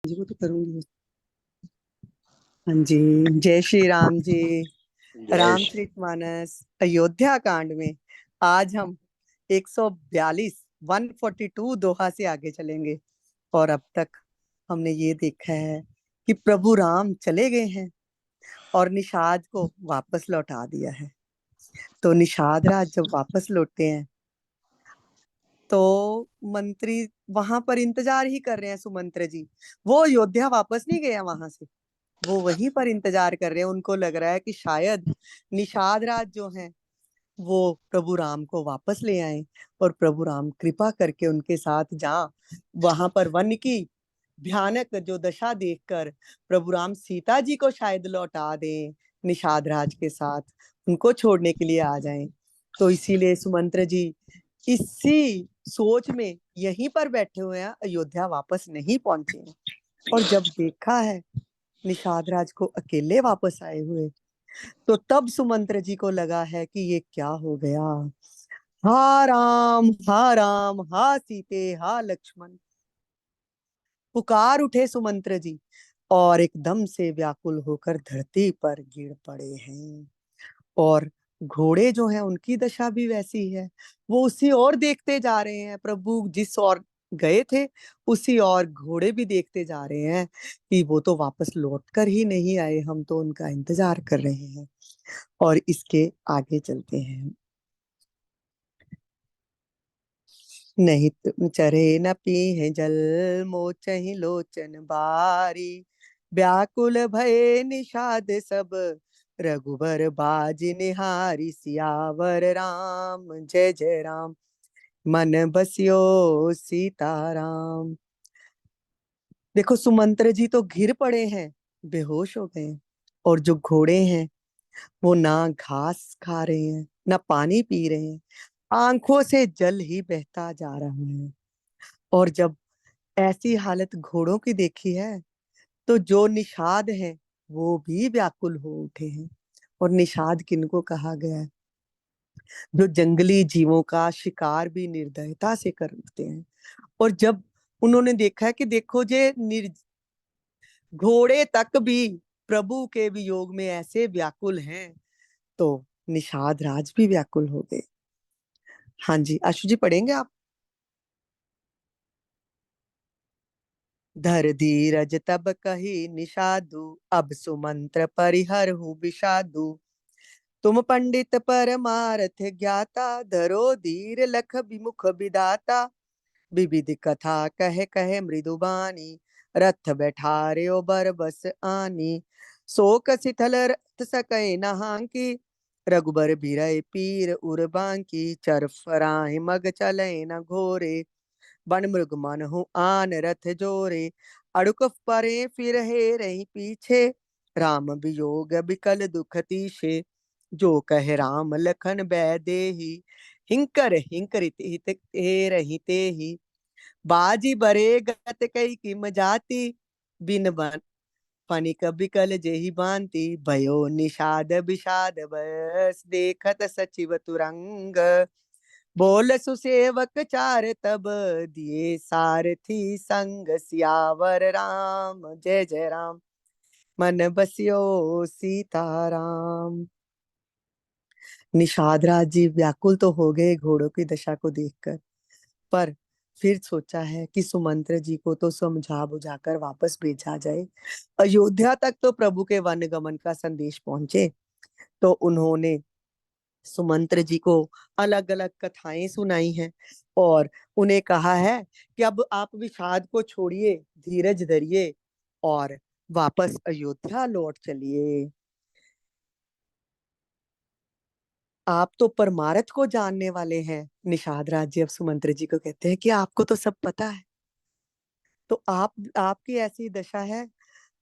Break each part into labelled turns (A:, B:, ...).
A: जी वो तो करूंगी। हाँ जी। जय श्री राम जी।
B: जय श्री
A: रामचरितमानस अयोध्या कांड में आज हम 142 142 दोहा से आगे चलेंगे। और अब तक हमने ये देखा है कि प्रभु राम चले गए हैं और निषाद को वापस लौटा दिया है। तो निषाद राज जब वापस लौटे हैं तो मंत्री वहां पर इंतजार ही कर रहे हैं। सुमंत्र जी वो अयोध्या वापस नहीं गया वहां से, वो वहीं पर इंतजार कर रहे हैं। उनको लग रहा है कि शायद निषाद राज जो हैं वो प्रभु राम को वापस ले आए और प्रभु राम कृपा करके उनके साथ जहाँ वहां पर वन की भयानक जो दशा देखकर प्रभु राम सीता जी को शायद लौटा दें निषाद राज के साथ, उनको छोड़ने के लिए आ जाएं। तो इसीलिए सुमंत्र जी इसी सोच में यहीं पर बैठे हुए हैं, अयोध्या वापस नहीं पहुंचे हैं। और जब देखा है निषाद राज को अकेले वापस आए हुए, तो तब सुमंत्र जी को लगा है कि ये क्या हो गया। हा राम हा सीते हा लक्ष्मण पुकार उठे सुमंत्र जी और एकदम से व्याकुल होकर धरती पर गिर पड़े हैं। और घोड़े जो हैं उनकी दशा भी वैसी है, वो उसी ओर देखते जा रहे हैं। प्रभु जिस ओर गए थे उसी ओर घोड़े भी देखते जा रहे हैं कि वो तो वापस लौट कर ही नहीं आए, हम तो उनका इंतजार कर रहे हैं। और इसके आगे चलते हैं। नहीं तुम चरे न पीहे जल मोचहि लोचन बारी, व्याकुल भये निषाद सब रघुबर बाज निहारी। सियावर राम जय जय राम मन बसियो सीताराम। देखो सुमंत्र जी तो घिर पड़े हैं, बेहोश हो गए हैं। और जो घोड़े हैं वो ना घास खा रहे हैं ना पानी पी रहे हैं, आंखों से जल ही बहता जा रहा है। और जब ऐसी हालत घोड़ों की देखी है तो जो निषाद हैं वो भी व्याकुल हो उठे हैं। और निषाद किनको कहा गया है? जो जंगली जीवों का शिकार भी निर्दयता से करते हैं। और जब उन्होंने देखा है कि देखो जे घोड़े तक भी प्रभु के वियोग में ऐसे व्याकुल हैं, तो निषाद राज भी व्याकुल हो गए। हाँ जी आशु जी पढ़ेंगे आप। धर धीरज तब कही निषादु, अब सुमंत्र परिहर हूँ विषादु। तुम पंडित परमारथ ज्ञाता, धरो धीर लख विमुख विधाता। विविध कथा कह कहे मृदुबानी, रथ बैठार्यो बर बस आनी। शोक शिथल रथ सकै नहांकी, रघुबर बिरय पीर उर्बांकी। चर फराहि मग चले न घोरे, बन मृग मन हूँ आन रथ जोरे। अड़ुक परे फिर हे रही पीछे, राम वियोग बिकल दुख तीछे। जो कहे राम लखन बैदेही, हिंकर हिंकर हित हे रही ते ही। बाजी बरे गत कई किम जाति, बिन बन फनिक बिकल जेहि बांति। भयो निषाद विषाद बस, देखत सचिव तुरंग। बोल सुसेवक चार तब, दिए सारथी संग। सियावर राम जय जय राम मन बसियो सीताराम। निषाद राज जी व्याकुल तो हो गए घोड़ों की दशा को देखकर, पर फिर सोचा है कि सुमंत्र जी को तो समझा बुझाकर वापस भेजा जाए। अयोध्या तक तो प्रभु के वन गमन का संदेश पहुंचे। तो उन्होंने सुमंत्र जी को अलग अलग कथाएं सुनाई हैं और उन्हें कहा है कि अब आप विषाद को छोड़िए, धीरज धरिए और वापस अयोध्या लौट चलिए। आप तो परमारथ को जानने वाले हैं। निषाद राज जी अब सुमंत्र जी को कहते हैं कि आपको तो सब पता है, तो आपकी ऐसी दशा है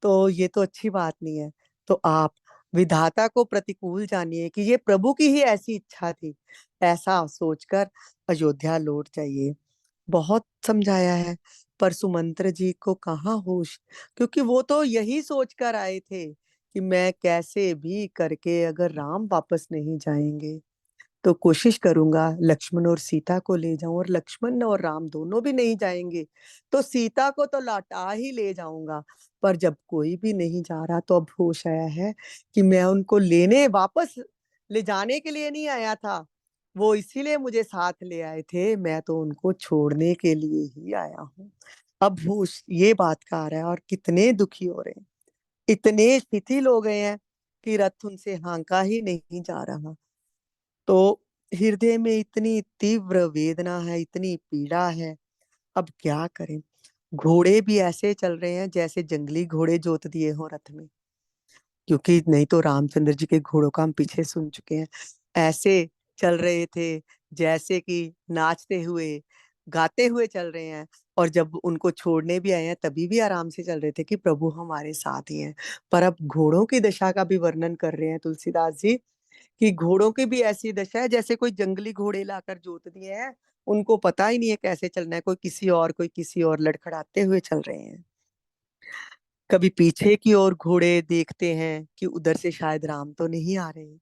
A: तो ये तो अच्छी बात नहीं है। तो आप विधाता को प्रतिकूल जानिए कि ये प्रभु की ही ऐसी इच्छा थी, ऐसा सोचकर अयोध्या लौट जाइए। बहुत समझाया है पर सुमंत्र जी को कहाँ होश, क्योंकि वो तो यही सोचकर आए थे कि मैं कैसे भी करके अगर राम वापस नहीं जाएंगे तो कोशिश करूंगा लक्ष्मण और सीता को ले जाऊं, और लक्ष्मण और राम दोनों भी नहीं जाएंगे तो सीता को तो लौटा ही ले जाऊंगा। पर जब कोई भी नहीं जा रहा तो अब होश आया है कि मैं उनको लेने वापस ले जाने के लिए नहीं आया था, वो इसीलिए मुझे साथ ले आए थे, मैं तो उनको छोड़ने के लिए ही आया हूँ। अब होश ये बात का आ रहा है, और कितने दुखी हो रहे हैं, इतने शिथिल हो गए हैं कि रथ उनसे हाँका ही नहीं जा रहा। तो हृदय में इतनी तीव्र वेदना है, इतनी पीड़ा है, अब क्या करें। घोड़े भी ऐसे चल रहे हैं जैसे जंगली घोड़े जोत दिए हो रथ में, क्योंकि नहीं तो रामचंद्र जी के घोड़ों का हम पीछे सुन चुके हैं। ऐसे चल रहे थे जैसे कि नाचते हुए गाते हुए चल रहे हैं, और जब उनको छोड़ने भी आए हैं तभी भी आराम से चल रहे थे कि प्रभु हमारे साथ ही हैं। पर अब घोड़ों की दशा का भी वर्णन कर रहे हैं तुलसीदास जी, कि घोड़ों की भी ऐसी दशा है जैसे कोई जंगली घोड़े लाकर जोत दिए हैं, उनको पता ही नहीं है कैसे चलना है, कोई किसी और लड़खड़ाते हुए चल रहे हैं। कभी पीछे की ओर घोड़े देखते हैं कि उधर से शायद राम तो नहीं आ रहे,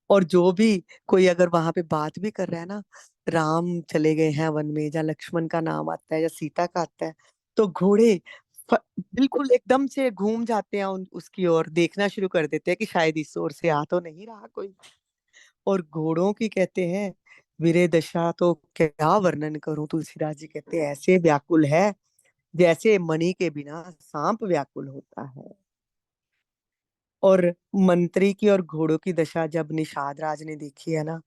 A: और जो भी कोई अगर वहां पे बात भी कर रहा है ना, राम चले गए हैं वन में, या लक्ष्मण का नाम आता है या सीता का आता है, तो घोड़े बिल्कुल एकदम से घूम जाते हैं, उसकी ओर देखना शुरू कर देते हैं कि शायद इस ओर से आ तो नहीं रहा कोई। और घोड़ों की कहते हैं वीरे दशा तो क्या वर्णन करूं, तुलसीदास जी कहते हैं ऐसे व्याकुल है जैसे मणि के बिना सांप व्याकुल होता है। और मंत्री की और घोड़ों की दशा जब निषाद राज ने देखी है ना,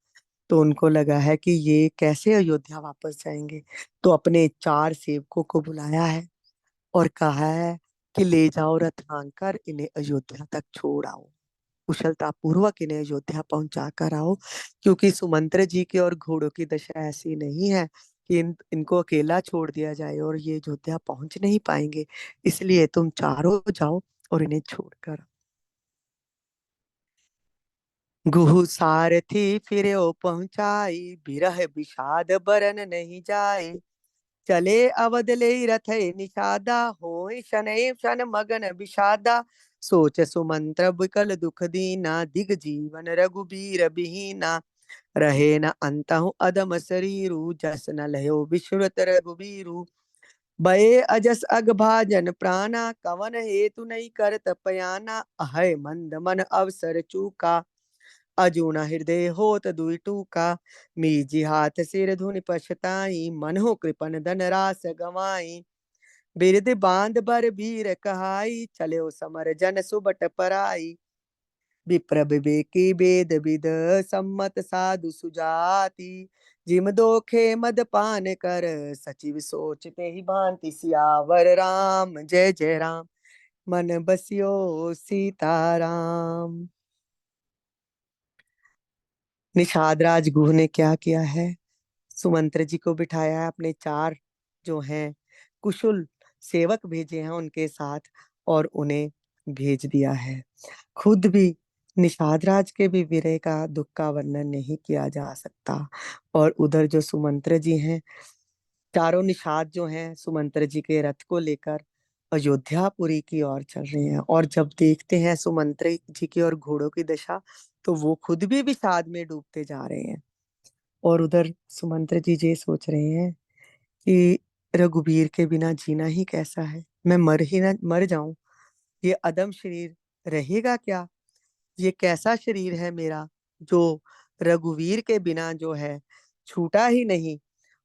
A: तो उनको लगा है कि ये कैसे अयोध्या वापस जाएंगे, तो अपने 4 सेवकों को बुलाया है और कहा है कि ले जाओ रथ हाँक कर इन्हें अयोध्या तक छोड़ आओ, कुशलता पूर्वक इन्हें अयोध्या पहुंचा कर आओ, क्योंकि सुमंत्र जी की और घोड़ों की दशा ऐसी नहीं है कि इनको अकेला छोड़ दिया जाए और ये अयोध्या पहुंच नहीं पाएंगे, इसलिए तुम चारों जाओ और इन्हें छोड़कर। गुहु सारथी फिर ओ पहुंचाई, बिरह विषाद बरन नहीं जाए, चले अवध ले रथ निषादा, होय शनैः शन मगन विषादा, सोच सुमंत्र विकल दुख दीना, दिग जीवन रघुबीर बिहीना, रहे न अंतहु अदम शरीरु, जस न लयो विश्रुत रघुबीरु, भये अजस अगभाजन प्राणा, कवन हेतु नहीं करत पयाना, अहै मंद मन अवसर चूका, अजूना हृदय होत दुई टूका, मीजी हाथ सिर धुनि पछताई, मन हो कृपन धन रास गवाई, बिरद बांध बर बीर कहाई, चले समर जन सुबट पराई, विप्र विवेकी वेद विद सम्मत साधु सुजाति, जिम दोखे मद पान कर, सचिव सोचते ही भांति सियावर राम जय जय राम, मन बसियो सीताराम। निषाद राजगुह ने क्या किया है, सुमंत्र जी को बिठाया है, अपने 4 जो हैं कुशल सेवक भेजे हैं उनके साथ, और उन्हें भेज दिया है। खुद भी निषाद राज के भी विरह का दुख का वर्णन नहीं किया जा सकता। और उधर जो सुमंत्र जी हैं, चारों निषाद जो हैं सुमंत्र जी के रथ को लेकर अयोध्यापुरी की ओर चल रहे हैं, और जब देखते हैं सुमंत्र जी की और घोड़ों की दशा, तो वो खुद भी विषाद में डूबते जा रहे हैं। और उधर सुमंत्र जी ये सोच रहे हैं कि रघुबीर के बिना जीना ही कैसा है, मैं मर ही ना मर जाऊं, ये अदम शरीर रहेगा क्या, ये कैसा शरीर है मेरा जो रघुवीर के बिना जो है छूटा ही नहीं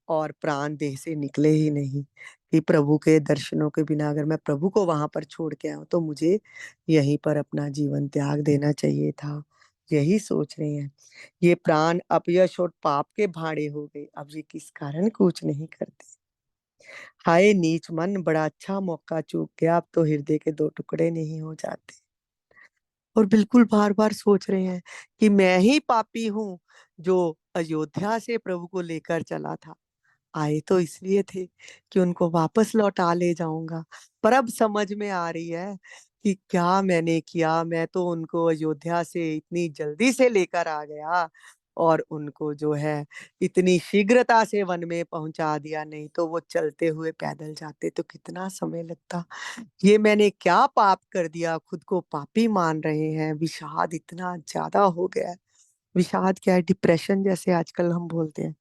A: और प्राण देह से निकले ही नहीं, कि प्रभु के दर्शनों के बिना अगर मैं प्रभु को वहां पर छोड़ के आऊं तो मुझे यहीं पर अपना जीवन त्याग देना चाहिए था। यही सोच रहे हैं, ये प्राण अपयश और पाप के भाड़े हो गए, अब ये किस कारण कूच नहीं करते। हाय नीच मन, बड़ा अच्छा मौका चूक गया, अब तो हृदय के 2 टुकड़े नहीं हो जाते। और बिल्कुल बार बार सोच रहे हैं कि मैं ही पापी हूँ जो अयोध्या से प्रभु को लेकर चला था, आए तो इसलिए थे कि उनको वापस लौटा ले जाऊंगा, पर अब समझ में आ रही है कि क्या मैंने किया, मैं तो उनको अयोध्या से इतनी जल्दी से लेकर आ गया और उनको जो है इतनी शीघ्रता से वन में पहुंचा दिया, नहीं तो वो चलते हुए पैदल जाते तो कितना समय लगता। ये मैंने क्या पाप कर दिया, खुद को पापी मान रहे हैं, विषाद इतना ज्यादा हो गया है। विषाद क्या है, डिप्रेशन जैसे आजकल हम बोलते हैं,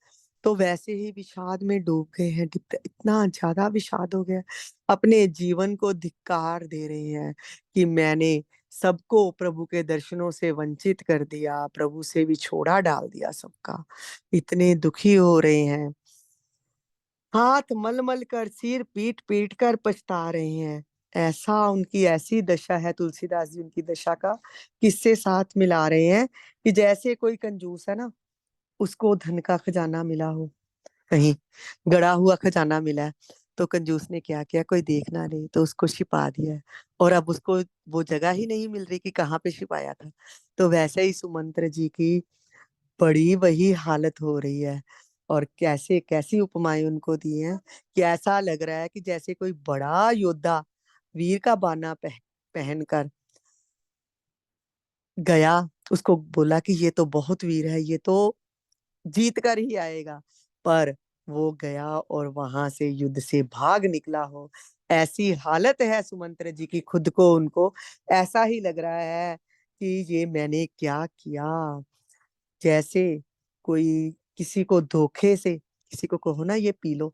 A: तो वैसे ही विषाद में डूब गए हैं। इतना ज्यादा विषाद हो गया, अपने जीवन को धिक्कार दे रहे हैं कि मैंने सबको प्रभु के दर्शनों से वंचित कर दिया, प्रभु से विछोड़ा डाल दिया सबका। इतने दुखी हो रहे हैं, हाथ मल मल कर, सिर पीट पीट कर पछता रहे हैं। ऐसा, उनकी ऐसी दशा है, तुलसीदास जी उनकी दशा का किससे साथ मिला रहे हैं कि जैसे कोई कंजूस है ना, उसको धन का खजाना मिला हो, कहीं गड़ा हुआ खजाना मिला है, तो कंजूस ने क्या किया, कोई देखना नहीं तो उसको छिपा दिया है। और अब उसको वो जगह ही नहीं मिल रही कि कहाँ पे छिपाया था। तो वैसे ही सुमंत्र जी की बड़ी वही हालत हो रही है। और कैसे कैसी उपमाएं उनको दी हैं कि ऐसा लग रहा है कि जैसे कोई बड़ा योद्धा वीर का बाना पहनकर गया, उसको बोला कि ये तो बहुत वीर है, ये तो जीत कर ही आएगा, पर वो गया और वहां से युद्ध से भाग निकला हो। ऐसी हालत है सुमंत्र जी की, खुद को उनको ऐसा ही लग रहा है कि ये मैंने क्या किया। जैसे कोई किसी को धोखे से, किसी को कहो ना ये पी लो,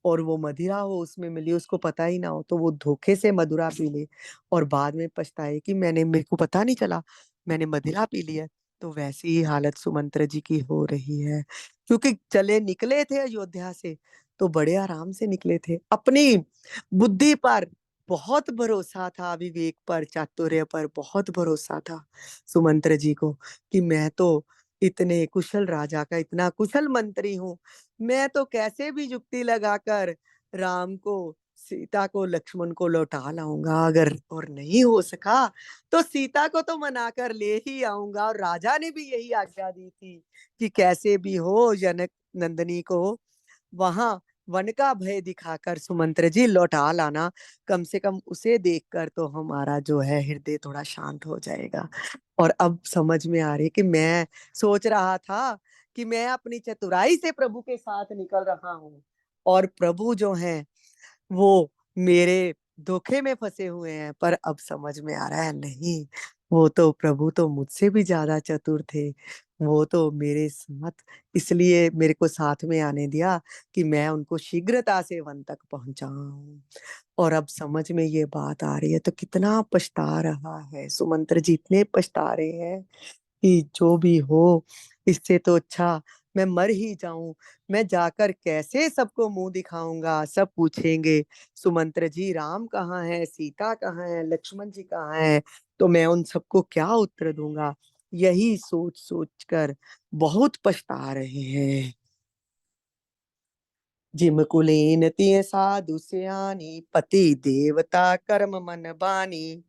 A: और वो मदिरा हो उसमें मिली, उसको पता ही ना हो, तो वो धोखे से मदिरा पी ले और बाद में पछताए कि मेरे को पता नहीं चला, मैंने मदिरा पी ली है। तो वैसी ही हालत सुमंत्र जी की हो रही है, क्योंकि चले निकले थे अयोध्या से तो बड़े आराम से निकले थे, अपनी बुद्धि पर बहुत भरोसा था, विवेक पर, चातुर्य पर बहुत भरोसा था सुमंत्र जी को कि मैं तो इतने कुशल राजा का इतना कुशल मंत्री हूँ, मैं तो कैसे भी युक्ति लगाकर राम को, सीता को, लक्ष्मण को लौटा लाऊंगा। अगर और नहीं हो सका तो सीता को तो मना कर ले ही आऊंगा। और राजा ने भी यही आज्ञा दी थी कि कैसे भी हो जनक नंदनी को वहां वन का भय दिखाकर सुमंत्र जी लौटा लाना, कम से कम उसे देखकर तो हमारा जो है हृदय थोड़ा शांत हो जाएगा। और अब समझ में आ रही है कि मैं सोच रहा था कि मैं अपनी चतुराई से प्रभु के साथ निकल रहा हूँ, और प्रभु जो हैं वो मेरे धोखे में फंसे हुए हैं, पर अब समझ में आ रहा है नहीं, वो तो प्रभु तो मुझसे भी ज्यादा चतुर थे। वो तो मेरे साथ इसलिए मेरे को साथ में आने दिया कि मैं उनको शीघ्रता से वन तक पहुंचाऊं। और अब समझ में ये बात आ रही है तो कितना पछता रहा है सुमंत्र जी, इतने पछता रहे हैं कि जो भी हो, इससे तो अच्छा मैं मर ही जाऊं। मैं जाकर कैसे सबको मुंह दिखाऊंगा, सब पूछेंगे सुमंत्र जी राम कहाँ है, सीता कहाँ है, लक्ष्मण जी कहाँ है, तो मैं उन सबको क्या उत्तर दूंगा। यही सोच सोच कर बहुत पछता रहे हैं। जिम कुलीन तिय साधु सयानी, पति देवता कर्म मन बानी,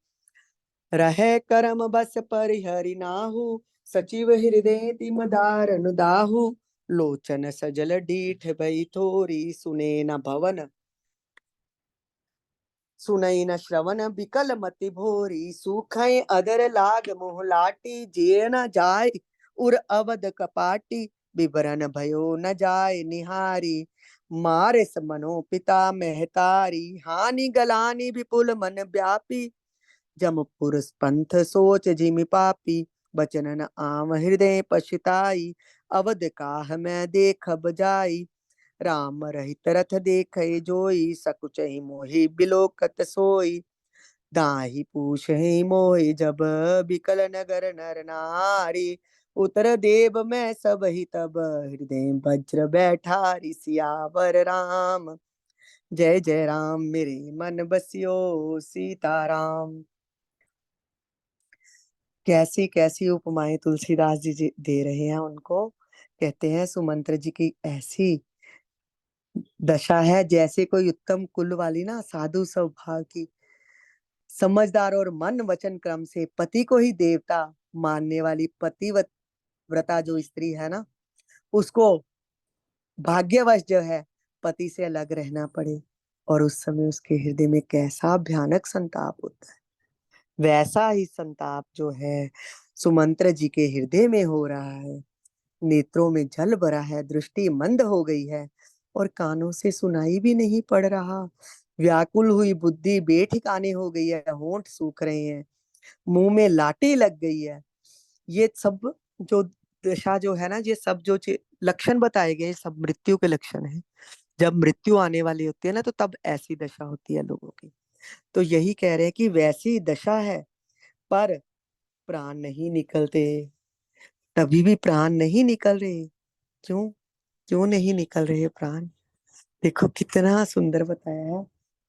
A: रहे कर्म बस परिहरि नाहु, सचिव हृदय तिम दारन दाहु, लोचन सजल डीठ भई थोरी, सुने न भवन सुनई न श्रवण बिकल मति भोरी, सूखई अदर लाग मोह लाटी, जिय न जाय उर अवध कपाटी, विवरण भयो न जाय निहारी, मारे समनो पिता महतारी, हानि गलानी विपुल मन व्यापी, जम पुरुष पंथ सोच जिमि पापी, बचन न आम हृदय पछताई, अवध काह मैं देखब जाई, राम रहित रथ देखे जोई, सकुचहि मोहि बिलोकत सोई, दाही पूछहि मोहि जब, बिकल नगर नर नारी, उतर देव मैं सब ही तब, हृदय वज्र बैठारी, सियावर राम जय जय राम, मेरे मन बसियो सीताराम। कैसी कैसी उपमाएं तुलसीदास जी दे रहे हैं उनको। कहते हैं सुमंत्र जी की ऐसी दशा है जैसे कोई उत्तम कुल वाली ना, साधु स्वभाव की, समझदार और मन वचन क्रम से पति को ही देवता मानने वाली पतिव्रता जो स्त्री है ना, उसको भाग्यवश जो है पति से अलग रहना पड़े, और उस समय उसके हृदय में कैसा भयानक संताप होता है। वैसा ही संताप जो है सुमंत्र जी के हृदय में हो रहा है। नेत्रों में जल भरा है, दृष्टि मंद हो गई है, और कानों से सुनाई भी नहीं पड़ रहा। व्याकुल हुई बुद्धि बेठिकाने हो गई है, होंठ सूख रहे हैं, मुंह में लाठी लग गई है। ये सब जो दशा जो है ना, ये सब जो लक्षण बताए गए, सब मृत्यु के लक्षण है। जब मृत्यु आने वाली होती है ना, तो तब ऐसी दशा होती है लोगों की। तो यही कह रहे हैं कि वैसी दशा है, पर प्राण नहीं निकलते। तभी भी प्राण नहीं निकल रहे। क्यों? क्यों नहीं निकल रहे प्राण? देखो कितना सुंदर बताया है।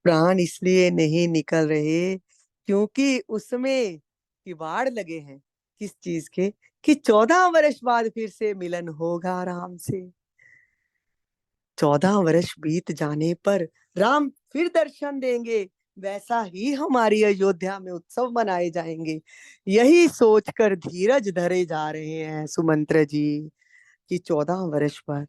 A: प्राण इसलिए नहीं निकल रहे क्योंकि उसमें किवाड़ लगे हैं। किस चीज के? कि 14 वर्ष बाद फिर से मिलन होगा राम से। 14 वर्ष बीत जाने पर राम फिर दर्शन देंगे। वैसा ही हमारी अयोध्या में उत्सव मनाए जाएंगे। यही सोचकर धीरज धरे जा रहे हैं सुमंत्र जी, कि 14 वर्ष बाद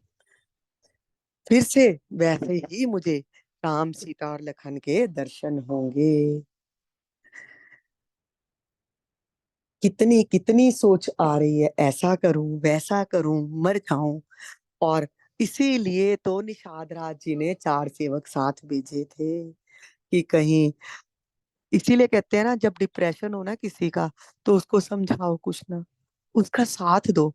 A: फिर से वैसे ही मुझे राम सीता और लखन के दर्शन होंगे। कितनी कितनी सोच आ रही है, ऐसा करूं वैसा करूं, मर जाऊं। और इसीलिए तो निषाद राज जी ने 4 सेवक साथ भेजे थे, कि कहीं, इसीलिए कहते हैं ना, जब डिप्रेशन हो ना किसी का, तो उसको समझाओ कुछ ना, उसका साथ दो।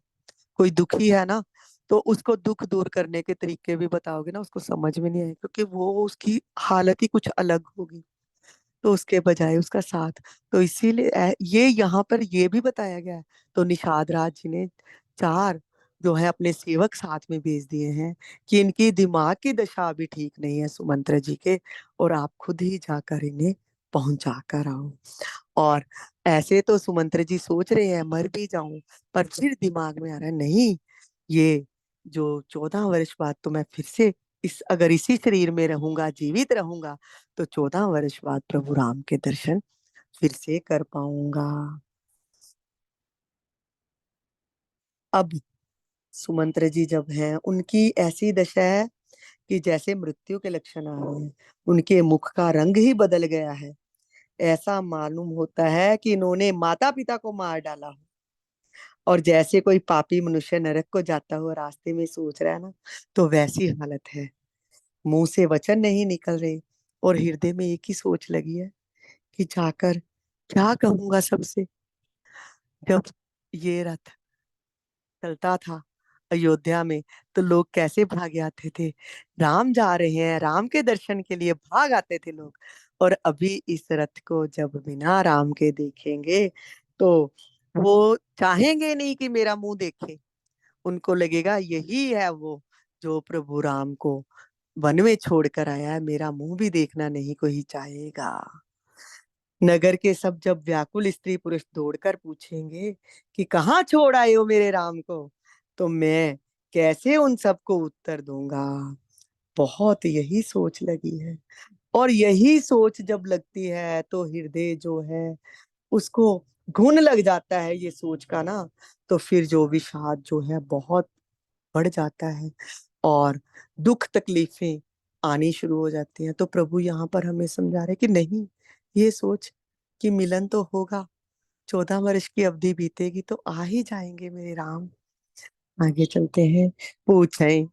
A: कोई दुखी है ना, तो उसको दुख दूर करने के तरीके भी बताओगे ना, उसको समझ में नहीं आए, क्योंकि वो उसकी हालत ही कुछ अलग होगी। तो उसके बजाय उसका साथ। तो इसीलिए ये यहाँ पर ये भी बताया गया है। तो निषाद राज जी ने 4 जो है अपने सेवक साथ में भेज दिए हैं, कि इनकी दिमाग की दशा अभी ठीक नहीं है सुमंत्र जी के, और आप खुद ही जाकर इन्हें पहुंचा कर आओ। और ऐसे तो सुमंत्र जी सोच रहे हैं मर भी जाऊं, पर फिर दिमाग में आ रहा है नहीं, ये जो 14 वर्ष बाद तो मैं फिर से, इस अगर इसी शरीर में रहूंगा, जीवित रहूंगा, तो 14 वर्ष बाद प्रभु राम के दर्शन फिर से कर पाऊंगा। अब सुमंत्र जी जब हैं, उनकी ऐसी दशा है कि जैसे मृत्यु के लक्षण आ रहे हैं। उनके मुख का रंग ही बदल गया है। ऐसा मालूम होता है कि इन्होंने माता पिता को मार डाला हो। और जैसे कोई पापी मनुष्य नरक को जाता हुआ रास्ते में सोच रहा है ना, तो वैसी हालत है। मुंह से वचन नहीं निकल रहे, और हृदय में एक ही सोच लगी है, कि जाकर क्या कहूंगा सबसे। जब ये रथ चलता था अयोध्या में, तो लोग कैसे भागे आते थे। राम जा रहे हैं, राम के दर्शन के लिए भाग आते थे लोग। और अभी इस रथ को जब बिना राम के देखेंगे, तो वो चाहेंगे नहीं कि मेरा मुंह देखे। उनको लगेगा यही है वो, जो प्रभु राम को वन में छोड़कर आया है, मेरा मुंह भी देखना नहीं कोई चाहेगा। नगर के सब जब व्याकुल स्त्री पुरुष दौड़कर पूछेंगे कि कहाँ छोड़ आए हो मेरे राम को, तो मैं कैसे उन सबको उत्तर दूंगा। बहुत यही सोच लगी है। और यही सोच जब लगती है, तो हृदय जो है उसको घुन लग जाता है ये सोच का ना। तो फिर जो विषाद जो है बहुत बढ़ जाता है, और दुख तकलीफें आनी शुरू हो जाती हैं। तो प्रभु यहाँ पर हमें समझा रहे कि नहीं, ये सोच कि मिलन तो होगा, 14 वर्ष की अवधि बीतेगी तो आ ही जाएंगे मेरे राम। आगे चलते हैं। पूछें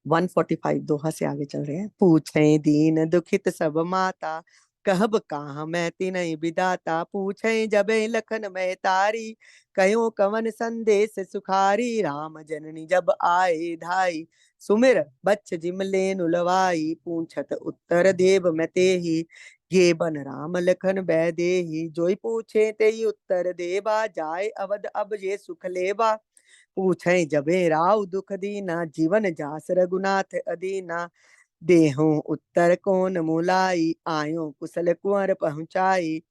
A: 145 दोहा से आगे चल रहे हैं। पूछें दीन दुखित सब माता, कहब कहाँ मैं तिनहि विदाता। पूछें जबे लखन महतारी, कयो कवन संदेश सुखारी। राम जननी जब आए धाई, सुमिर बच्च जिमले नुलवाई। पूछत उत्तर देव मैं तेहि, ये बन राम लखन बैदेही। जोई पूछे तेई उत्तर देबा, जाए अवध अब ये सुख लेबा। पूछे जबे राव दुख दीना, जीवन जास रघुनाथ अदीना। देहु उत्तर कौन मुलाई, आयो कुशल कुंवर पहुंचाई।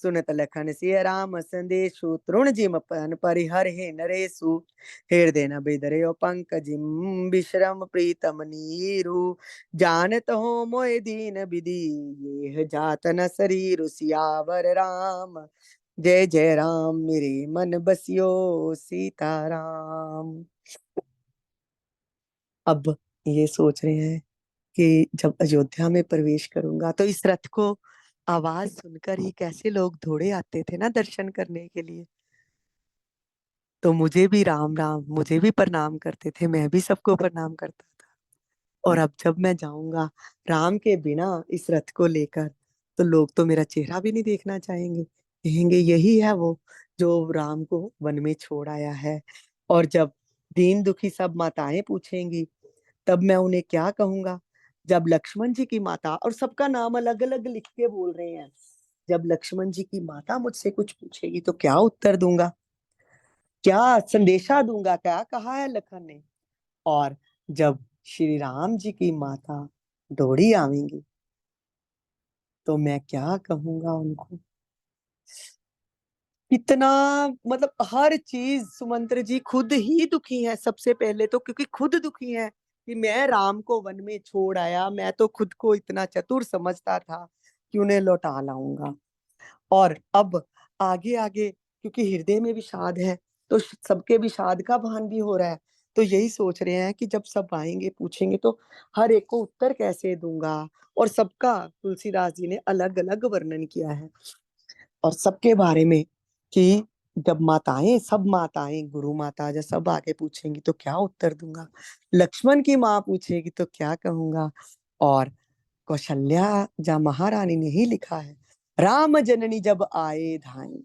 A: सुनत लखन सिय राम संदेशु, तृण जिम पन परिहर हे नरेशु। हृदय न बिदरे पंकजिम, विश्रम प्रीतम नीरु। जानत हो मोय दीन विधि, ये जात न शरीरु। सियावर राम जय जय राम, मेरे मन बसियो सीताराम। अब ये सोच रहे हैं कि जब अयोध्या में प्रवेश करूंगा, तो इस रथ को आवाज सुनकर ही कैसे लोग दौड़े आते थे ना दर्शन करने के लिए। तो मुझे भी राम राम, मुझे भी प्रणाम करते थे, मैं भी सबको प्रणाम करता था। और अब जब मैं जाऊंगा राम के बिना इस रथ को लेकर, तो लोग तो मेरा चेहरा भी नहीं देखना चाहेंगे। कहेंगे यही है वो जो राम को वन में छोड़ आया है। और जब दीन दुखी सब माताएं पूछेंगी, तब मैं उन्हें क्या कहूंगा? जब लक्ष्मण जी की माता, और सबका नाम अलग अलग लिख के बोल रहे हैं, जब लक्ष्मण जी की माता मुझसे कुछ पूछेगी तो क्या उत्तर दूंगा, क्या संदेशा दूंगा, क्या कहा है लखन ने? और जब श्री राम जी की माता दौड़ी आवेंगी तो मैं क्या कहूंगा उनको? इतना, मतलब हर चीज सुमंत्र जी खुद ही दुखी है सबसे पहले तो, क्योंकि खुद दुखी है कि मैं राम को वन में छोड़ आया, मैं तो खुद को इतना चतुर समझता था कि उन्हें लौटा लाऊंगा। और अब आगे आगे, क्योंकि हृदय में विषाद है, तो सबके विषाद का भान भी हो रहा है। तो यही सोच रहे हैं कि जब सब आएंगे पूछेंगे तो हर एक को उत्तर कैसे दूंगा। और सबका तुलसीदास जी ने अलग अलग वर्णन किया है और सबके बारे में, कि जब माताएं, सब माताएं, गुरु माता जब सब आके पूछेंगी तो क्या उत्तर दूंगा, लक्ष्मण की माँ पूछेगी तो क्या कहूंगा। और कौशल्या जा महारानी ने ही लिखा है, राम जननी जब आए धाई,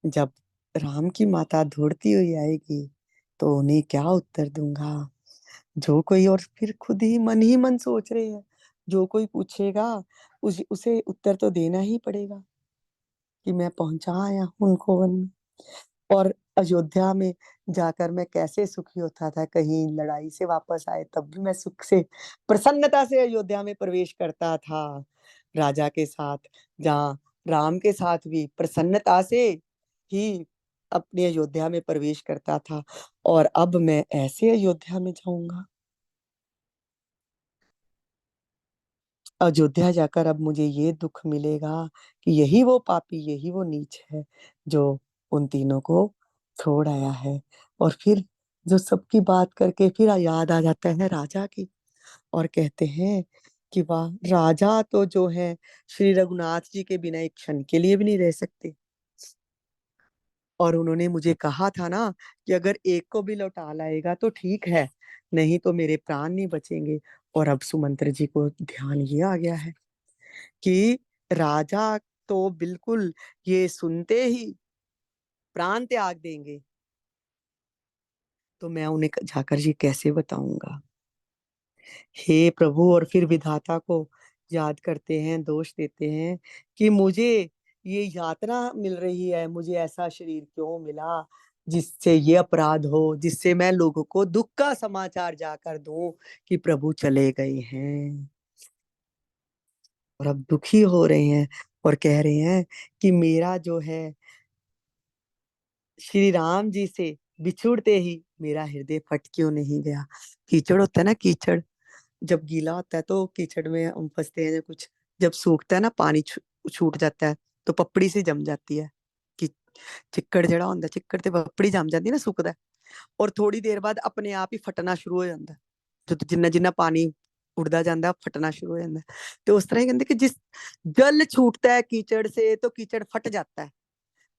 A: जब राम की माता दौड़ती हुई आएगी तो उन्हें क्या उत्तर दूंगा। जो कोई, और फिर खुद ही मन सोच रहे हैं, जो कोई पूछेगा उसे उत्तर तो देना ही पड़ेगा कि मैं पहुंचा आया हूं उनको वन में। और अयोध्या में जाकर मैं कैसे सुखी होता था, कहीं लड़ाई से वापस आए तब भी मैं सुख से, प्रसन्नता से अयोध्या में प्रवेश करता था राजा के साथ, जहाँ राम के साथ भी प्रसन्नता से ही अपनी अयोध्या में प्रवेश करता था। और अब मैं ऐसे अयोध्या में जाऊंगा, अयोध्या जाकर अब मुझे ये दुख मिलेगा कि यही वो पापी, यही वो नीच है जो उन तीनों को छोड़ आया है। और फिर जो सबकी बात करके फिर याद आ जाता है राजा की, और कहते हैं कि वाह, राजा तो जो है श्री रघुनाथ जी के बिना एक क्षण के लिए भी नहीं रह सकते। और उन्होंने मुझे कहा था ना कि अगर एक को भी लौटा लाएगा तो ठीक है, नहीं तो मेरे प्राण नहीं बचेंगे। और अब सुमंत्र जी को ध्यान ये आ गया है कि राजा तो बिल्कुल ये सुनते ही प्राण त्याग देंगे, तो मैं उन्हें जाकर ये कैसे बताऊंगा। हे प्रभु, और फिर विधाता को याद करते हैं, दोष देते हैं कि मुझे ये यातना मिल रही है, मुझे ऐसा शरीर क्यों मिला जिससे ये अपराध हो, जिससे मैं लोगों को दुख का समाचार जाकर दूं कि प्रभु चले गए हैं। और अब दुखी हो रहे हैं और कह रहे हैं कि मेरा जो है श्री राम जी से बिछुड़ते ही मेरा हृदय फट क्यों नहीं गया। कीचड़ होता है ना, कीचड़ जब गीला होता है तो कीचड़ में हम फंसते हैं, कुछ जब सूखता है ना, पानी छूट जाता है तो पपड़ी से जम जाती है कि चिक्कड़ जड़ा होता, चिक्कड़ ते पपड़ी जम जाती है ना, सुकदा है। और थोड़ी देर बाद अपने आप ही फटना शुरू हो जाता है, जो जिन्ना जिन्ना पानी उड़दा जाता फटना शुरू हो जाता है। तो उस तरह ही कहते कि जिस जल छूटता है कीचड़ से तो कीचड़ फट जाता है,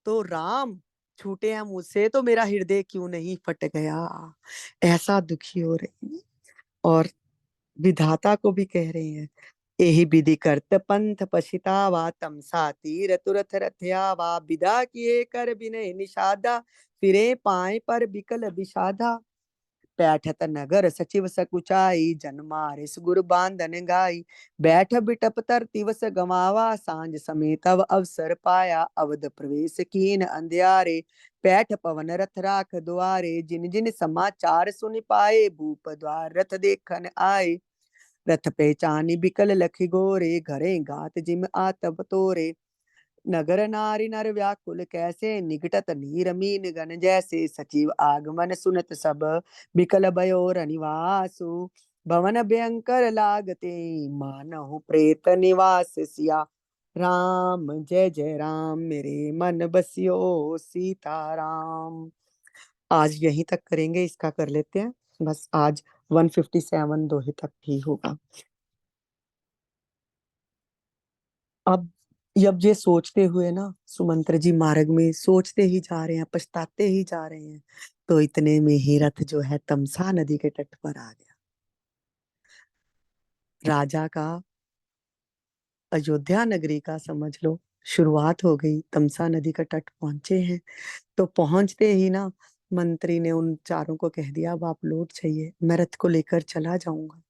A: तो राम छूटे हैं मुझसे तो मेरा हृदय क्यों नहीं फट गया। ऐसा दुखी हो रहे हैं और विधाता को भी कह रहे हैं, एहि विधि करत पंथ पछितावा, तमसा तीर तुरथ रथयावा, विदा किए कर बिनहि निषादा, फिरे पाए पर बिकल विषादा, बैठत नगर सचिव सकुचाई, जन मारे गुरु बांधन गाई, बैठ बिटप तर तिवस गमावा, सांझ समेत तब अवसर पाया, अवध प्रवेश कीन अंधियारे, बैठ पवन रथ राख द्वारे, जिन जिन समाचार सुन पाए, भूप द्वार रथ देखन आए, रथ पहचानी बिकल लखी गोरे, घरे गात जिम आतब तोरे, नगर नारी नर व्याकुल कैसे, निकटत नीर मीन गन जैसे, सचिव आगमन सुनत सब बिकल भयो रनिवासु, भवन भयंकर लागते मानहु प्रेत निवास, सिया राम जय जय राम, मेरे मन बसियो सीताराम। आज यहीं तक करेंगे, इसका कर लेते हैं बस आज। 157 दोहे तक ही होगा। अब जब ये सोचते हुए ना सुमंत्र जी मार्ग में सोचते ही जा रहे हैं, पछताते ही जा रहे हैं, तो इतने में ही रथ जो है तमसा नदी के तट पर आ गया। राजा का, अयोध्या नगरी का समझ लो शुरुआत हो गई, तमसा नदी का तट पहुंचे हैं। तो पहुंचते ही ना मंत्री ने उन चारों को कह दिया, अब आप लौट जाइए, मैं रथ को लेकर चला जाऊंगा।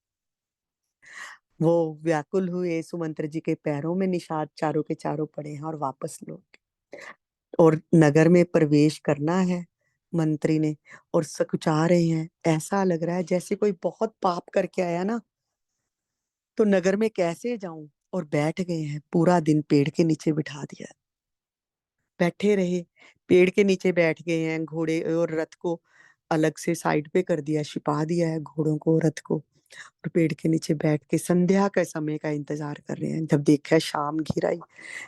A: वो व्याकुल हुए, सुमंत्र जी के पैरों में निषाद चारों के चारों पड़े हैं और वापस लौट, और नगर में प्रवेश करना है मंत्री ने, और सकुचा रहे हैं। ऐसा लग रहा है जैसे कोई बहुत पाप करके आया ना, तो नगर में कैसे जाऊं। और बैठ गए हैं, पूरा दिन पेड़ के नीचे बिठा दिया, बैठे रहे, पेड़ के नीचे बैठ गए हैं। घोड़े और रथ को अलग से साइड पे कर दिया, छिपा दिया है घोड़ों को, रथ को। और पेड़ के नीचे बैठ के संध्या के समय का इंतजार कर रहे हैं। जब देखा है शाम घिर आई,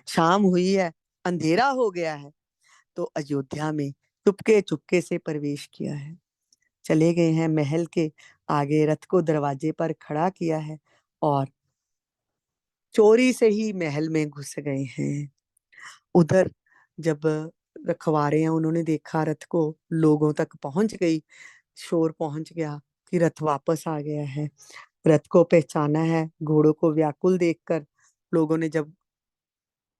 A: शाम हुई है, अंधेरा हो गया है, तो अयोध्या में चुपके चुपके से प्रवेश किया है। चले गए हैं महल के आगे, रथ को दरवाजे पर खड़ा किया है और चोरी से ही महल में घुस गए हैं। उधर जब रखवारे हैं, उन्होंने देखा रथ को लोगों तक पहुंच गई, शोर पहुंच गया कि रथ वापस आ गया है। रथ को पहचाना है, घोड़ों को व्याकुल देखकर लोगों ने जब,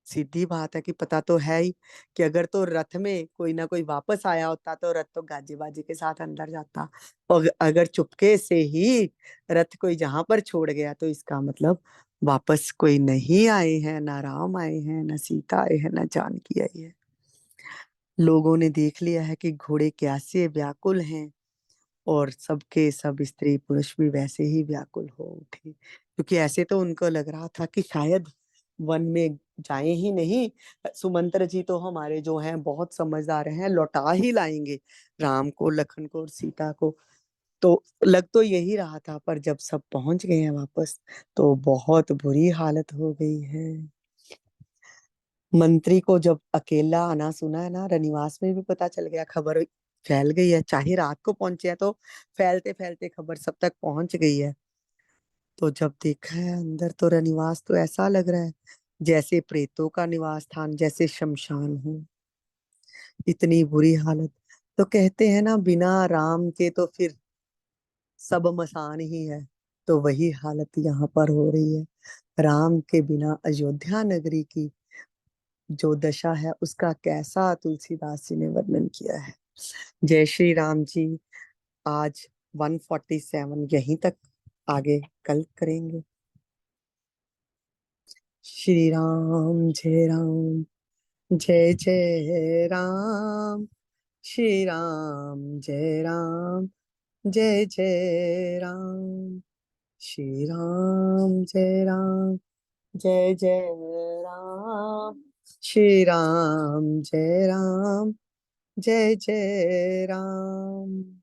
A: सीधी बात है कि पता तो है ही कि अगर तो रथ में कोई ना कोई वापस आया होता तो रथ तो गाजे बाजे के साथ अंदर जाता, और अगर चुपके से ही रथ कोई जहां पर छोड़ गया तो इसका मतलब वापस कोई नहीं आए हैं, ना राम आए हैं, ना सीता आए हैं, ना जानकी आई है। लोगों ने देख लिया है कि घोड़े कैसे व्याकुल हैं, और सबके सब स्त्री पुरुष भी वैसे ही व्याकुल हो उठे, क्योंकि ऐसे तो उनको लग रहा था कि शायद वन में जाए ही नहीं, सुमंत्र जी तो हमारे जो हैं बहुत समझदार हैं, लौटा ही लाएंगे राम को, लखन को और सीता को। तो लग तो यही रहा था, पर जब सब पहुंच गए हैं वापस, तो बहुत बुरी हालत हो गई है। मंत्री को जब अकेला आना सुना है ना, रनिवास में भी पता चल गया, खबर फैल गई है, चाहे रात को पहुंचे हैं तो फैलते फैलते खबर सब तक पहुंच गई है। तो जब देखा है अंदर, तो रनिवास तो ऐसा लग रहा है जैसे प्रेतों का निवास स्थान, जैसे शमशान हो, इतनी बुरी हालत। तो कहते हैं ना, बिना राम के तो फिर सब मसान ही है, तो वही हालत यहाँ पर हो रही है। राम के बिना अयोध्या नगरी की जो दशा है, उसका कैसा तुलसीदास जी ने वर्णन किया है। जय श्री राम जी। आज 147 यहीं तक, आगे कल करेंगे। श्री राम जय राम, जय जय राम। श्री राम जय राम, जय जय राम। श्री राम जय राम, जय जय राम। श्री राम जय राम, जय जय राम।